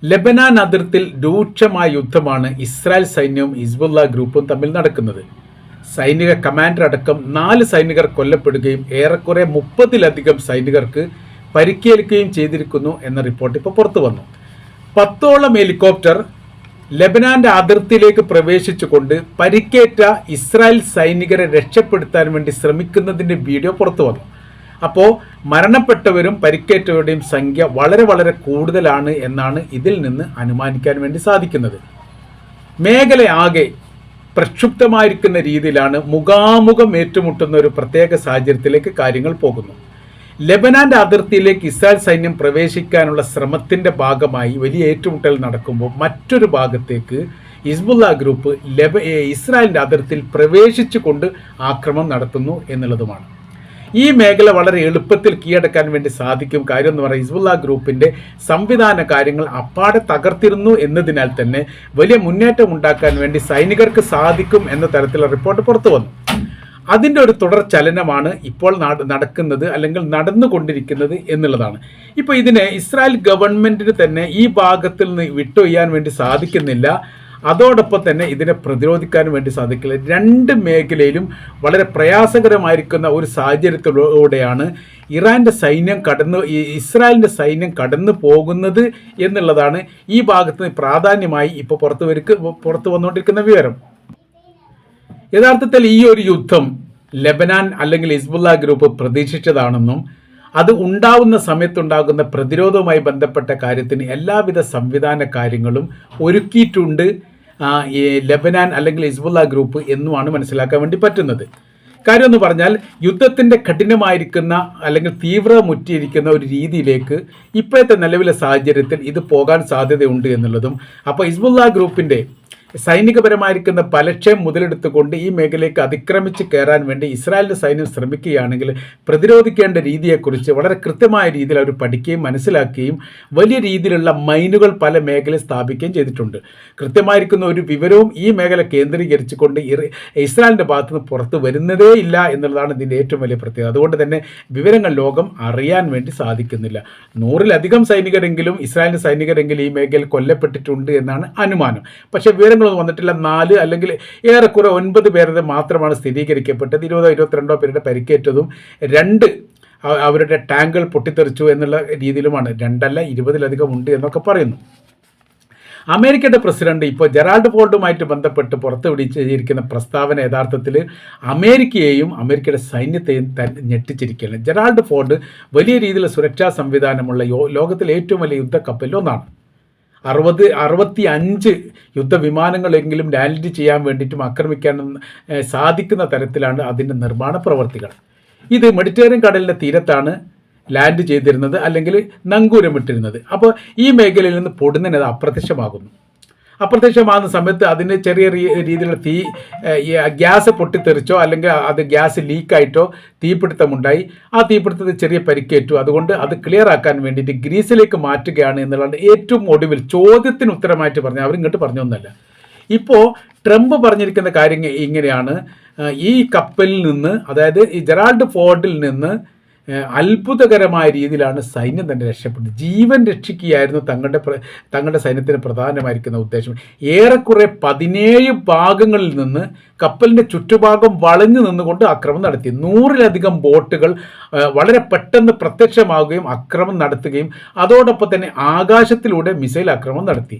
ലെബനാൻ അതിർത്തിയിൽ രൂക്ഷമായ യുദ്ധമാണ് ഇസ്രായേൽ സൈന്യവും ഹിസ്ബുള്ള ഗ്രൂപ്പും തമ്മിൽ നടക്കുന്നത്. സൈനിക കമാൻഡർ അടക്കം 4 സൈനികർ കൊല്ലപ്പെടുകയും ഏറെക്കുറെ 30-ലധികം സൈനികർക്ക് പരിക്കേൽക്കുകയും ചെയ്തിരിക്കുന്നു എന്ന റിപ്പോർട്ട് ഇപ്പോൾ പുറത്തു വന്നു. 10ഓളം ഹെലികോപ്റ്റർ ലെബനാന്റെ അതിർത്തിയിലേക്ക് പ്രവേശിച്ചുകൊണ്ട് പരിക്കേറ്റ ഇസ്രായേൽ സൈനികരെ രക്ഷപ്പെടുത്താൻ വേണ്ടി ശ്രമിക്കുന്നതിൻ്റെ വീഡിയോ പുറത്തു വന്നു. അപ്പോൾ മരണപ്പെട്ടവരും പരിക്കേറ്റവരുടെയും സംഖ്യ വളരെ വളരെ കൂടുതലാണ് എന്നാണ് ഇതിൽ നിന്ന് അനുമാനിക്കാൻ വേണ്ടി സാധിക്കുന്നത്. മേഖല ആകെ പ്രക്ഷുബ്ധമായിരിക്കുന്ന രീതിയിലാണ് മുഖാമുഖം ഏറ്റുമുട്ടുന്ന ഒരു പ്രത്യേക സാഹചര്യത്തിലേക്ക് കാര്യങ്ങൾ പോകുന്നു. ലെബനാന്റെ അതിർത്തിയിലേക്ക് ഇസ്രായേൽ സൈന്യം പ്രവേശിക്കാനുള്ള ശ്രമത്തിൻ്റെ ഭാഗമായി വലിയ ഏറ്റുമുട്ടൽ നടക്കുമ്പോൾ മറ്റൊരു ഭാഗത്തേക്ക് ഹിസ്ബുള്ള ഗ്രൂപ്പ് ഇസ്രായേലിൻ്റെ അതിർത്തിയിൽ പ്രവേശിച്ചുകൊണ്ട് ആക്രമണം നടത്തുന്നു എന്നുള്ളതുമാണ്. ഈ മേഖല വളരെ എളുപ്പത്തിൽ കീഴടക്കാൻ വേണ്ടി സാധിക്കും. കാര്യം എന്ന് പറയുന്നത് ഹിസ്ബുള്ള ഗ്രൂപ്പിൻ്റെ സംവിധാന കാര്യങ്ങൾ അപ്പാടെ തകർത്തിരുന്നു എന്നതിനാൽ തന്നെ വലിയ മുന്നേറ്റം ഉണ്ടാക്കാൻ വേണ്ടി സൈനികർക്ക് സാധിക്കും എന്ന തരത്തിലുള്ള റിപ്പോർട്ട് പുറത്തു വന്നു. അതിൻ്റെ ഒരു തുടർ ചലനമാണ് ഇപ്പോൾ നടക്കുന്നത് അല്ലെങ്കിൽ നടന്നുകൊണ്ടിരിക്കുന്നത് എന്നുള്ളതാണ്. ഇപ്പോൾ ഇതിനെ ഇസ്രായേൽ ഗവൺമെൻറ്റിന് തന്നെ ഈ ഭാഗത്തിൽ നിന്ന് വിട്ടൊഴിയാൻ വേണ്ടി സാധിക്കുന്നില്ല. അതോടൊപ്പം തന്നെ ഇതിനെ പ്രതിരോധിക്കാൻ വേണ്ടി സാധിക്കില്ല. 2 മേഖലയിലും വളരെ പ്രയാസകരമായിരിക്കുന്ന ഒരു സാഹചര്യത്തിലൂടെയാണ് ഇസ്രായേലിൻ്റെ സൈന്യം കടന്നു പോകുന്നത് എന്നുള്ളതാണ് ഈ ഭാഗത്ത് പ്രാധാന്യമായി ഇപ്പോൾ പുറത്തു വന്നുകൊണ്ടിരിക്കുന്ന വിവരം. യഥാർത്ഥത്തിൽ ഈ ഒരു യുദ്ധം ലെബനാൻ അല്ലെങ്കിൽ ഹിസ്ബുള്ള ഗ്രൂപ്പ് പ്രതീക്ഷിച്ചതാണെന്നും അത് ഉണ്ടാവുന്ന സമയത്തുണ്ടാകുന്ന പ്രതിരോധവുമായി ബന്ധപ്പെട്ട കാര്യത്തിന് എല്ലാവിധ സംവിധാന കാര്യങ്ങളും ഒരുക്കിയിട്ടുണ്ട് ഈ ലെബനാൻ അല്ലെങ്കിൽ ഹിസ്ബുള്ള ഗ്രൂപ്പ് എന്നുമാണ് മനസ്സിലാക്കാൻ വേണ്ടി പറ്റുന്നത്. കാര്യം എന്ന് പറഞ്ഞാൽ യുദ്ധത്തിൻ്റെ കഠിനമായിരിക്കുന്ന അല്ലെങ്കിൽ തീവ്രമുറ്റിയിരിക്കുന്ന ഒരു രീതിയിലേക്ക് ഇപ്പോഴത്തെ നിലവിലെ സാഹചര്യത്തിൽ ഇത് പോകാൻ സാധ്യതയുണ്ട് എന്നുള്ളതും, അപ്പോൾ ഹിസ്ബുള്ള ഗ്രൂപ്പിൻ്റെ സൈനികപരമായിരിക്കുന്ന ബലക്ഷയം മുതലെടുത്തുകൊണ്ട് ഈ മേഖലയ്ക്ക് അതിക്രമിച്ച് കയറാൻ വേണ്ടി ഇസ്രായേലിൻ്റെ സൈന്യം ശ്രമിക്കുകയാണെങ്കിൽ പ്രതിരോധിക്കേണ്ട രീതിയെക്കുറിച്ച് വളരെ കൃത്യമായ രീതിയിൽ അവർ പഠിക്കുകയും മനസ്സിലാക്കുകയും വലിയ രീതിയിലുള്ള മൈനുകൾ പല മേഖലയിൽ സ്ഥാപിക്കുകയും ചെയ്തിട്ടുണ്ട്. കൃത്യമായിരിക്കുന്ന ഒരു വിവരവും ഈ മേഖല കേന്ദ്രീകരിച്ചുകൊണ്ട് ഇസ്രായേലിൻ്റെ ഭാഗത്തു നിന്ന് പുറത്ത് വരുന്നതേ ഇല്ല എന്നുള്ളതാണ് ഇതിൻ്റെ ഏറ്റവും വലിയ പ്രത്യേകത. അതുകൊണ്ട് തന്നെ വിവരങ്ങൾ ലോകം അറിയാൻ വേണ്ടി സാധിക്കുന്നില്ല. 100-ലധികം സൈനികരെങ്കിലും ഇസ്രായേലിൻ്റെ സൈനികരെങ്കിലും ഈ മേഖലയിൽ കൊല്ലപ്പെട്ടിട്ടുണ്ട് എന്നാണ് അനുമാനം. പക്ഷേ വിവരങ്ങളൊന്നും വന്നിട്ടില്ല. 4 അല്ലെങ്കിൽ ഏറെക്കുറെ 9 പേരുടെ മാത്രമാണ് സ്ഥിരീകരിക്കപ്പെട്ടത്. 20-22 പേരുടെ പരിക്കേറ്റതും 2 അവരുടെ ടാങ്കുകൾ പൊട്ടിത്തെറിച്ചു എന്നുള്ള രീതിയിലുമാണ്. 2 അല്ല 20-ലധികം ഉണ്ട് എന്നൊക്കെ പറയുന്നു. അമേരിക്കയുടെ പ്രസിഡന്റ് ഇപ്പോൾ ജെറാൾഡ് ഫോർഡുമായിട്ട് ബന്ധപ്പെട്ട് പുറത്തുവിടിച്ചിരിക്കുന്ന പ്രസ്താവന യഥാർത്ഥത്തിൽ അമേരിക്കയെയും അമേരിക്കയുടെ സൈന്യത്തെയും ഞെട്ടിച്ചിരിക്കുകയാണ്. ജെറാൾഡ് ഫോർഡ് വലിയ രീതിയിലുള്ള സുരക്ഷാ സംവിധാനമുള്ള ലോകത്തിലെ ഏറ്റവും വലിയ യുദ്ധക്കപ്പലിലൊന്നാണ്. 65 യുദ്ധവിമാനങ്ങളെങ്കിലും ലാൻഡ് ചെയ്യാൻ വേണ്ടിയിട്ടും ആക്രമിക്കാൻ സാധിക്കുന്ന തരത്തിലാണ് അതിൻ്റെ നിർമ്മാണ പ്രവർത്തികൾ. ഇത് മെഡിറ്ററേനിയൻ കടലിൻ്റെ തീരത്താണ് ലാൻഡ് ചെയ്തിരുന്നത് അല്ലെങ്കിൽ നങ്കൂരമിട്ടിരുന്നത്. അപ്പോൾ ഈ മേഖലയിൽ നിന്ന് പൊടുന്നതിന് അത് അപ്രത്യക്ഷമാകുന്ന സമയത്ത് അതിന് ചെറിയ രീതിയിലുള്ള ഗ്യാസ് പൊട്ടിത്തെറിച്ചോ അല്ലെങ്കിൽ അത് ഗ്യാസ് ലീക്കായിട്ടോ തീപിടുത്തമുണ്ടായി. ആ തീപിടുത്തത്തിൽ ചെറിയ പരിക്കേറ്റു. അതുകൊണ്ട് അത് ക്ലിയർ ആക്കാൻ വേണ്ടിയിട്ട് ഗ്രീസിലേക്ക് മാറ്റുകയാണ് എന്നുള്ളതാണ് ഏറ്റവും ഒടുവിൽ ചോദ്യത്തിന് ഉത്തരമായിട്ട് പറഞ്ഞത്. അവരിങ്ങോട്ട് പറഞ്ഞൊന്നല്ല. ഇപ്പോൾ ട്രംപ് പറഞ്ഞിരിക്കുന്ന കാര്യം ഇങ്ങനെയാണ്: ഈ കപ്പലിൽ നിന്ന്, അതായത് ഈ ജെറാൾഡ് ഫോർഡിൽ നിന്ന് അത്ഭുതകരമായ രീതിയിലാണ് സൈന്യം തന്നെ രക്ഷപ്പെട്ടത്. ജീവൻ രക്ഷിക്കുകയായിരുന്നു തങ്ങളുടെ സൈന്യത്തിന് പ്രധാനമായിരിക്കുന്ന ഉദ്ദേശം. ഏറെക്കുറെ 17 ഭാഗങ്ങളിൽ നിന്ന് കപ്പലിൻ്റെ ചുറ്റുഭാഗം വളഞ്ഞു നിന്നുകൊണ്ട് ആക്രമണം നടത്തി. 100-ലധികം ബോട്ടുകൾ വളരെ പെട്ടെന്ന് പ്രത്യക്ഷമാവുകയും ആക്രമണം നടത്തുകയും അതോടൊപ്പം തന്നെ ആകാശത്തിലൂടെ മിസൈൽ ആക്രമണം നടത്തി.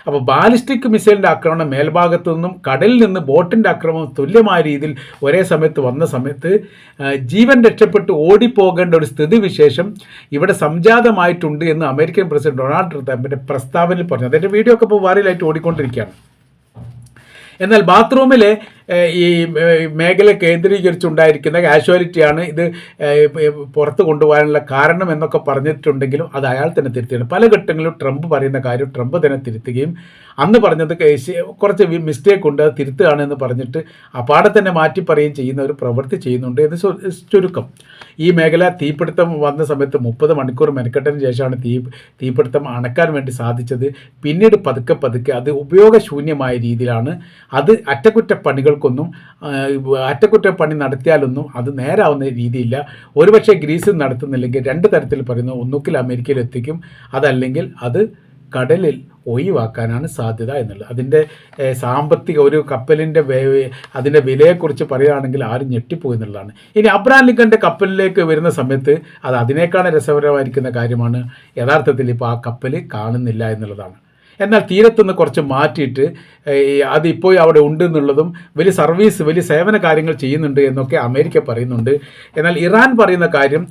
അപ്പോൾ ബാലിസ്റ്റിക് മിസൈലിൻ്റെ ആക്രമണം മേൽഭാഗത്തു നിന്നും കടലിൽ നിന്ന് ബോട്ടിൻ്റെ ആക്രമണം തുല്യമായ രീതിയിൽ ഒരേ സമയത്ത് വന്ന സമയത്ത് ജീവൻ രക്ഷപ്പെട്ട് ഓടിപ്പോകേണ്ട ഒരു സ്ഥിതിവിശേഷം ഇവിടെ സംജാതമായിട്ടുണ്ട് എന്ന് അമേരിക്കൻ പ്രസിഡന്റ് ഡൊണാൾഡ് ട്രംപിൻ്റെ പ്രസ്താവനയിൽ പറഞ്ഞു. അതിൻ്റെ വീഡിയോ ഒക്കെ ഇപ്പോൾ വൈറലായിട്ട് ഓടിക്കൊണ്ടിരിക്കുകയാണ്. എന്നാൽ ബാത്റൂമിലെ ഈ മേഖല കേന്ദ്രീകരിച്ചുണ്ടായിരിക്കുന്ന കാഷ്വാലിറ്റിയാണ് ഇത് പുറത്ത് കൊണ്ടുപോകാനുള്ള കാരണം എന്നൊക്കെ പറഞ്ഞിട്ടുണ്ടെങ്കിലും അത് അയാൾ തന്നെ തിരുത്തുകയാണ്. പല ഘട്ടങ്ങളിലും ട്രംപ് പറയുന്ന കാര്യം ട്രംപ് തന്നെ തിരുത്തുകയും അന്ന് പറഞ്ഞത് കുറച്ച് മിസ്റ്റേക്ക് ഉണ്ട്, അത് തിരുത്തുകയാണ് എന്ന് പറഞ്ഞിട്ട് അപ്പാടെ തന്നെ മാറ്റി പറയുകയും ചെയ്യുന്ന ഒരു പ്രവൃത്തി ചെയ്യുന്നുണ്ട് എന്ന് ചുരുക്കം. ഈ മേഖല തീപിടുത്തം വന്ന സമയത്ത് 30 മണിക്കൂർ മെനക്കെട്ടതിന് ശേഷമാണ് തീപിടുത്തം അണക്കാൻ വേണ്ടി സാധിച്ചത്. പിന്നീട് പതുക്കെ അത് ഉപയോഗശൂന്യമായ രീതിയിലാണ്. അത് അറ്റകുറ്റപ്പണി നടത്തിയാലൊന്നും അത് നേരാവുന്ന രീതിയില്ല. ഒരുപക്ഷെ ഗ്രീസിൽ നടത്തുന്നില്ലെങ്കിൽ 2 തരത്തിൽ പറയുന്നു: ഒന്നുകിൽ അമേരിക്കയിൽ എത്തിക്കും, അതല്ലെങ്കിൽ അത് കടലിൽ ഒഴിവാക്കാനാണ് സാധ്യത എന്നുള്ളത്. അതിൻ്റെ സാമ്പത്തിക ഒരു കപ്പലിൻ്റെ അതിൻ്റെ വിലയെക്കുറിച്ച് പറയുകയാണെങ്കിൽ ആരും ഞെട്ടിപ്പോയി എന്നുള്ളതാണ്. ഇനി അബ്രഹാം ലിങ്കൻ്റെ കപ്പലിലേക്ക് വരുന്ന സമയത്ത് അത് അതിനേക്കാൾ രസകരമായിരിക്കുന്ന കാര്യമാണ് യഥാർത്ഥത്തിൽ ഇപ്പോൾ ആ കപ്പൽ കാണുന്നില്ല എന്നുള്ളതാണ്. എന്നാൽ തീരത്തുനിന്ന് കുറച്ച് മാറ്റിയിട്ട് അതിപ്പോൾ അവിടെ ഉണ്ട് എന്നുള്ളതും വലിയ സർവീസ് വലിയ സേവന കാര്യങ്ങൾ ചെയ്യുന്നുണ്ട് എന്നൊക്കെ അമേരിക്ക പറയുന്നുണ്ട്. എന്നാൽ ഇറാൻ പറയുന്ന കാര്യം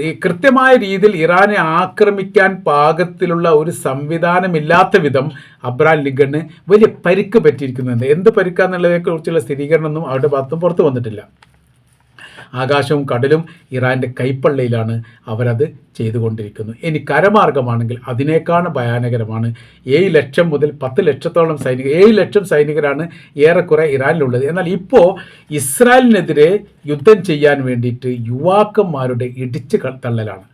ഈ കൃത്യമായ രീതിയിൽ ഇറാനെ ആക്രമിക്കാൻ പാകത്തിലുള്ള ഒരു സംവിധാനമില്ലാത്ത വിധം അബ്രഹാം ലിങ്കണ് വലിയ പരിക്ക് പറ്റിയിരിക്കുന്നുണ്ട്. എന്ത് പരിക്കാന്നുള്ളതിനെക്കുറിച്ചുള്ള സ്ഥിരീകരണമൊന്നും അവരുടെ ഭാഗത്തും പുറത്തു വന്നിട്ടില്ല. ആകാശവും കടലും ഇറാൻ്റെ കൈപ്പള്ളയിലാണ് അവരത് ചെയ്തുകൊണ്ടിരിക്കുന്നത്. ഇനി കരമാർഗമാണെങ്കിൽ അതിനേക്കാൾ ഭയാനകരമാണ്. 7 ലക്ഷം മുതൽ 10 ലക്ഷത്തോളം സൈനികർ, 7 ലക്ഷം സൈനികരാണ് ഏറെക്കുറെ ഇറാനിലുള്ളത്. എന്നാൽ ഇപ്പോൾ ഇസ്രായേലിനെതിരെ യുദ്ധം ചെയ്യാൻ വേണ്ടിയിട്ട് യുവാക്കന്മാരുടെ ഇടിച്ചു തള്ളലാണ്.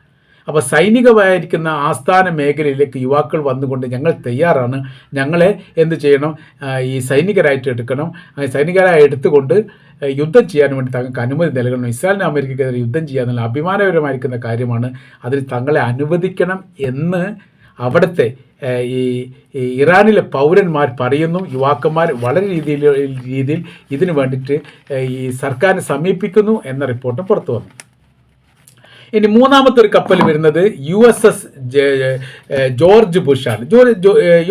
അപ്പോൾ സൈനികമായിരിക്കുന്ന ആസ്ഥാന മേഖലയിലേക്ക് യുവാക്കൾ വന്നുകൊണ്ട് ഞങ്ങൾ തയ്യാറാണ്, ഞങ്ങളെ എന്ത് ചെയ്യണം, ഈ സൈനികരായിട്ട് എടുക്കണം, സൈനികരായി എടുത്തുകൊണ്ട് യുദ്ധം ചെയ്യാൻ വേണ്ടി തങ്ങൾക്ക് അനുമതി നൽകണം, ഇസ്രായേലിനും അമേരിക്കയ്ക്കെതിരെ യുദ്ധം ചെയ്യാനുള്ള അഭിമാനകരമായിരിക്കുന്ന കാര്യമാണ്, അതിൽ തങ്ങളെ അനുവദിക്കണം എന്ന് അവിടുത്തെ ഈ ഇറാനിലെ പൗരന്മാർ പറയുന്നു. യുവാക്കന്മാർ വളരെ രീതിയിൽ ഇതിനു വേണ്ടിയിട്ട് ഈ സർക്കാരിനെ സമീപിക്കുന്നു എന്ന റിപ്പോർട്ട് പുറത്തു വന്നു. ഇനി മൂന്നാമത്തെ ഒരു കപ്പൽ വരുന്നത് USS ജോർജ് ബുഷാണ്.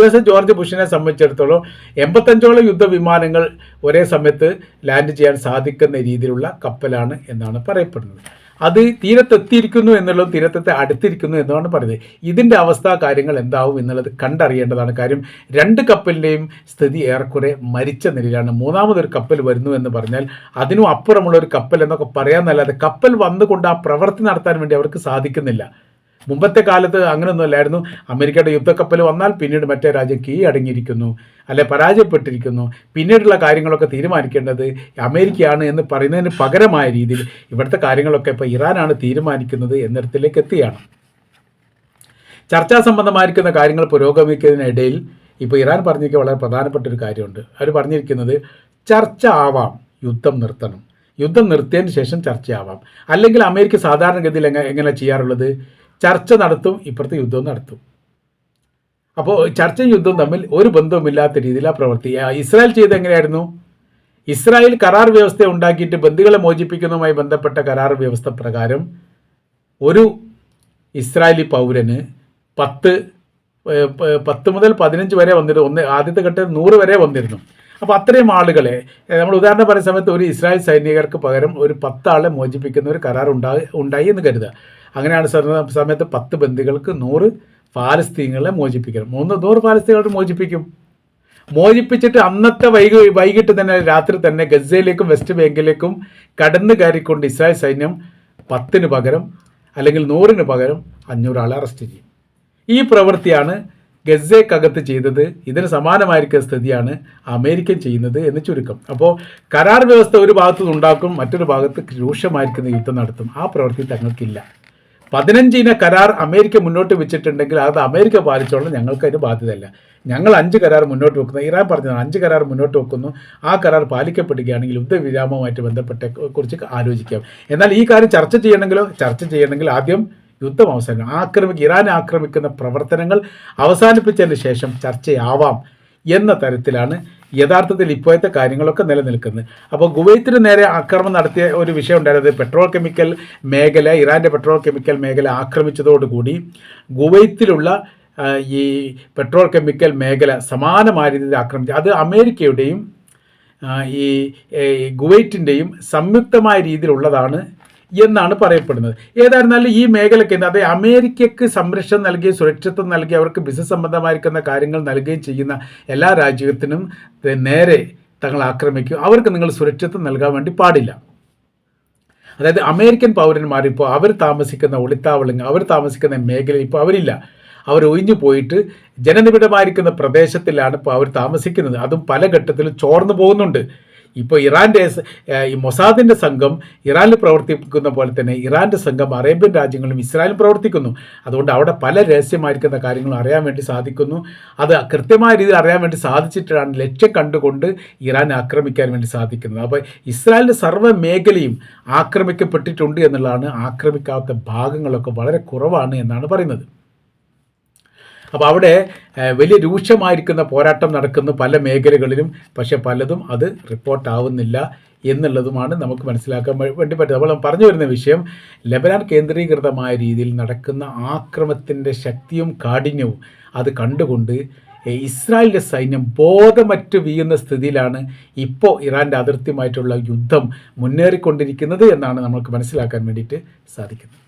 USS ജോർജ് ബുഷിനെ സംബന്ധിച്ചിടത്തോളം 85ഓളം യുദ്ധവിമാനങ്ങൾ ഒരേ സമയത്ത് ലാൻഡ് ചെയ്യാൻ സാധിക്കുന്ന രീതിയിലുള്ള കപ്പലാണ് എന്നാണ് പറയപ്പെടുന്നത്. അത് തീരത്തെത്തിയിരിക്കുന്നു എന്നുള്ളതും തീരത്തെ അടുത്തിരിക്കുന്നു എന്നാണ് പറയുന്നത്. ഇതിൻ്റെ അവസ്ഥ കാര്യങ്ങൾ എന്താവും എന്നുള്ളത് കണ്ടറിയേണ്ടതാണ്. കാര്യം രണ്ട് കപ്പലിൻ്റെയും സ്ഥിതി ഏറെക്കുറെ മരിച്ച നിലയിലാണ്. മൂന്നാമതൊരു കപ്പൽ വരുന്നു എന്ന് പറഞ്ഞാൽ അതിനും അപ്പുറമുള്ള ഒരു കപ്പൽ എന്നൊക്കെ പറയാമെന്നല്ലാതെ കപ്പൽ വന്നുകൊണ്ട് ആ പ്രവൃത്തി നടത്താൻ വേണ്ടി അവർക്ക് സാധിക്കുന്നില്ല. മുമ്പത്തെ കാലത്ത് അങ്ങനെയൊന്നും അല്ലായിരുന്നു. അമേരിക്കയുടെ യുദ്ധക്കപ്പൽ വന്നാൽ പിന്നീട് മറ്റേ രാജ്യം കീഴടങ്ങിയിരിക്കുന്നു, അല്ലെ പരാജയപ്പെട്ടിരിക്കുന്നു, പിന്നീടുള്ള കാര്യങ്ങളൊക്കെ തീരുമാനിക്കേണ്ടത് അമേരിക്കയാണ് എന്ന് പറയുന്നതിന് പകരമായ രീതിയിൽ ഇവിടുത്തെ കാര്യങ്ങളൊക്കെ ഇപ്പോൾ ഇറാനാണ് തീരുമാനിക്കുന്നത് എന്നിടത്തിലേക്ക് എത്തിയാണ്. ചർച്ചാ സംബന്ധമായിരിക്കുന്ന കാര്യങ്ങൾ പുരോഗമിക്കുന്നതിനിടയിൽ ഇപ്പോൾ ഇറാൻ പറഞ്ഞിരിക്കുക വളരെ പ്രധാനപ്പെട്ട ഒരു കാര്യമുണ്ട്. അവർ പറഞ്ഞിരിക്കുന്നത് ചർച്ച ആവാം, യുദ്ധം നിർത്തണം, യുദ്ധം നിർത്തിയതിന് ശേഷം ചർച്ചയാവാം. അല്ലെങ്കിൽ അമേരിക്ക സാധാരണഗതിയിൽ എങ്ങനെ ചെയ്യാറുള്ളത്, ചർച്ച നടത്തും, ഇപ്പുറത്ത് യുദ്ധവും നടത്തും. അപ്പോൾ ചർച്ചയും യുദ്ധവും തമ്മിൽ ഒരു ബന്ധവുമില്ലാത്ത രീതിയിലാണ് പ്രവൃത്തി. ഇസ്രായേൽ ചെയ്ത് എങ്ങനെയായിരുന്നു, ഇസ്രായേൽ കരാർ വ്യവസ്ഥ ഉണ്ടാക്കിയിട്ട് ബന്ദികളെ മോചിപ്പിക്കുന്നതുമായി ബന്ധപ്പെട്ട കരാർ വ്യവസ്ഥ പ്രകാരം ഒരു ഇസ്രായേലി പൗരന് 10 മുതൽ 15 വരെ വന്നിരുന്നു. ആദ്യത്തെ ഘട്ടത്തിൽ 100 വരെ വന്നിരുന്നു. അപ്പോൾ അത്രയും ആളുകളെ നമ്മൾ ഉദാഹരണം പറയുന്ന സമയത്ത് ഒരു ഇസ്രായേൽ സൈനികർക്ക് പകരം ഒരു 10 ആളെ മോചിപ്പിക്കുന്ന ഒരു കരാർ ഉണ്ടായി എന്ന് കരുതുക. അങ്ങനെയാണ് സമയത്ത് 10 ബന്ദികൾക്ക് 100 ഫലസ്തീനുകളെ മോചിപ്പിക്കണം. 100 ഫലസ്തീനുകളെ മോചിപ്പിച്ചിട്ട് അന്നത്തെ വൈകിട്ട് തന്നെ രാത്രി തന്നെ ഗസയിലേക്കും വെസ്റ്റ് ബാങ്കിലേക്കും കടന്നു കയറിക്കൊണ്ട് ഇസ്രായേൽ സൈന്യം 10 പകരം അല്ലെങ്കിൽ 100 പകരം 500 ആളെ അറസ്റ്റ് ചെയ്യും. ഈ പ്രവൃത്തിയാണ് ഗസയ്ക്കകത്ത് ചെയ്തത്. ഇതിന് സമാനമായിരിക്കുന്ന സ്ഥിതിയാണ് അമേരിക്കൻ ചെയ്യുന്നത് എന്ന് ചുരുക്കം. അപ്പോൾ കരാർ വ്യവസ്ഥ ഒരു ഭാഗത്ത് ഉണ്ടാക്കും, മറ്റൊരു ഭാഗത്ത് രൂക്ഷമായിരിക്കുന്ന യുദ്ധം നടത്തും. ആ പ്രവൃത്തി തങ്ങൾക്കില്ല. 15 കരാർ അമേരിക്ക മുന്നോട്ട് വെച്ചിട്ടുണ്ടെങ്കിൽ അത് അമേരിക്ക പാലിച്ചോളം ഞങ്ങൾക്ക് അതിന് ബാധ്യതയല്ല. ഞങ്ങൾ 5 കരാർ മുന്നോട്ട് വെക്കുന്നു. ഇറാൻ പറഞ്ഞത് 5 കരാർ മുന്നോട്ട് വെക്കുന്നു. ആ കരാർ പാലിക്കപ്പെടുകയാണെങ്കിൽ യുദ്ധവിരാമവുമായിട്ട് ബന്ധപ്പെട്ട കുറിച്ച് ആലോചിക്കാം. എന്നാൽ ഈ കാര്യം ചർച്ച ചെയ്യണമെങ്കിൽ ആദ്യം യുദ്ധം അവസാനം ഇറാനെ ആക്രമിക്കുന്ന പ്രവർത്തനങ്ങൾ അവസാനിപ്പിച്ചതിന് ശേഷം ചർച്ചയാവാം എന്ന തരത്തിലാണ് യഥാർത്ഥത്തിൽ ഇപ്പോഴത്തെ കാര്യങ്ങളൊക്കെ നിലനിൽക്കുന്നത്. അപ്പോൾ കുവൈത്തിന് നേരെ ആക്രമണം നടത്തിയ ഒരു വിഷയം ഉണ്ടായിരുന്നത് പെട്രോൾ കെമിക്കൽ മേഖല, ഇറാൻ്റെ പെട്രോൾ കെമിക്കൽ മേഖല ആക്രമിച്ചതോടുകൂടി കുവൈത്തിലുള്ള ഈ പെട്രോൾ കെമിക്കൽ മേഖല സമാനമായ രീതിയിൽ ആക്രമിച്ചു. അത് അമേരിക്കയുടെയും ഈ കുവൈറ്റിൻ്റെയും സംയുക്തമായ രീതിയിലുള്ളതാണ് എന്നാണ് പറയപ്പെടുന്നത്. ഏതായിരുന്നാലും ഈ മേഖലയ്ക്ക് അതായത് അമേരിക്കയ്ക്ക് സംരക്ഷണം നൽകുകയും സുരക്ഷിതത്വം നൽകി അവർക്ക് ബിസിനസ് സംബന്ധമായിരിക്കുന്ന കാര്യങ്ങൾ നൽകുകയും ചെയ്യുന്ന എല്ലാ രാജ്യത്തിനും നേരെ തങ്ങൾ ആക്രമിക്കും. അവർക്ക് നിങ്ങൾ സുരക്ഷിതത്വം നൽകാൻ വേണ്ടി പാടില്ല. അതായത് അമേരിക്കൻ പൗരന്മാർ ഇപ്പോൾ അവർ താമസിക്കുന്ന ഒളിത്താവളങ്ങൾ, അവർ താമസിക്കുന്ന മേഖലയിൽ ഇപ്പോൾ അവരില്ല. അവർ ഒഴിഞ്ഞു പോയിട്ട് ജനനിബിഡമായിരിക്കുന്ന പ്രദേശത്തിലാണ് ഇപ്പോൾ അവർ താമസിക്കുന്നത്. അതും പല ഘട്ടത്തിലും ചോർന്നു പോകുന്നുണ്ട്. ഇപ്പോൾ ഇറാൻ്റെ ഈ മൊസാദിൻ്റെ സംഘം ഇറാനിൽ പ്രവർത്തിക്കുന്ന പോലെ തന്നെ ഇറാൻ്റെ സംഘം അറേബ്യൻ രാജ്യങ്ങളിലും ഇസ്രായേലും പ്രവർത്തിക്കുന്നു. അതുകൊണ്ട് അവിടെ പല രഹസ്യമായിരിക്കുന്ന കാര്യങ്ങളും അറിയാൻ വേണ്ടി സാധിക്കുന്നു. അത് കൃത്യമായ രീതിയിൽ അറിയാൻ വേണ്ടി സാധിച്ചിട്ടാണ് ലക്ഷ്യം കണ്ടുകൊണ്ട് ഇറാൻ ആക്രമിക്കാൻ വേണ്ടി സാധിക്കുന്നത്. അപ്പോൾ ഇസ്രായേലിൻ്റെ സർവ്വ മേഖലയും ആക്രമിക്കപ്പെട്ടിട്ടുണ്ട് എന്നുള്ളതാണ്. ആക്രമിക്കാത്ത ഭാഗങ്ങളൊക്കെ വളരെ കുറവാണ് എന്നാണ് പറയുന്നത്. അപ്പോൾ അവിടെ വലിയ രൂക്ഷമായിരിക്കുന്ന പോരാട്ടം നടക്കുന്ന പല മേഖലകളിലും, പക്ഷേ പലതും അത് റിപ്പോർട്ടാവുന്നില്ല എന്നുള്ളതുമാണ് നമുക്ക് മനസ്സിലാക്കാൻ വേണ്ടി പറ്റുന്നത്. അപ്പോൾ പറഞ്ഞു വരുന്ന വിഷയം, ലെബനാൻ കേന്ദ്രീകൃതമായ രീതിയിൽ നടക്കുന്ന ആക്രമണത്തിൻ്റെ ശക്തിയും കാഠിന്യവും അത് കണ്ടുകൊണ്ട് ഇസ്രായേലിൻ്റെ സൈന്യം ബോധമറ്റ് വീഴുന്ന സ്ഥിതിയിലാണ് ഇപ്പോൾ ഇറാൻ്റെ അതിർത്തിയുമായിട്ടുള്ള യുദ്ധം മുന്നേറിക്കൊണ്ടിരിക്കുന്നത് എന്നാണ് നമുക്ക് മനസ്സിലാക്കാൻ വേണ്ടിയിട്ട് സാധിക്കുന്നത്.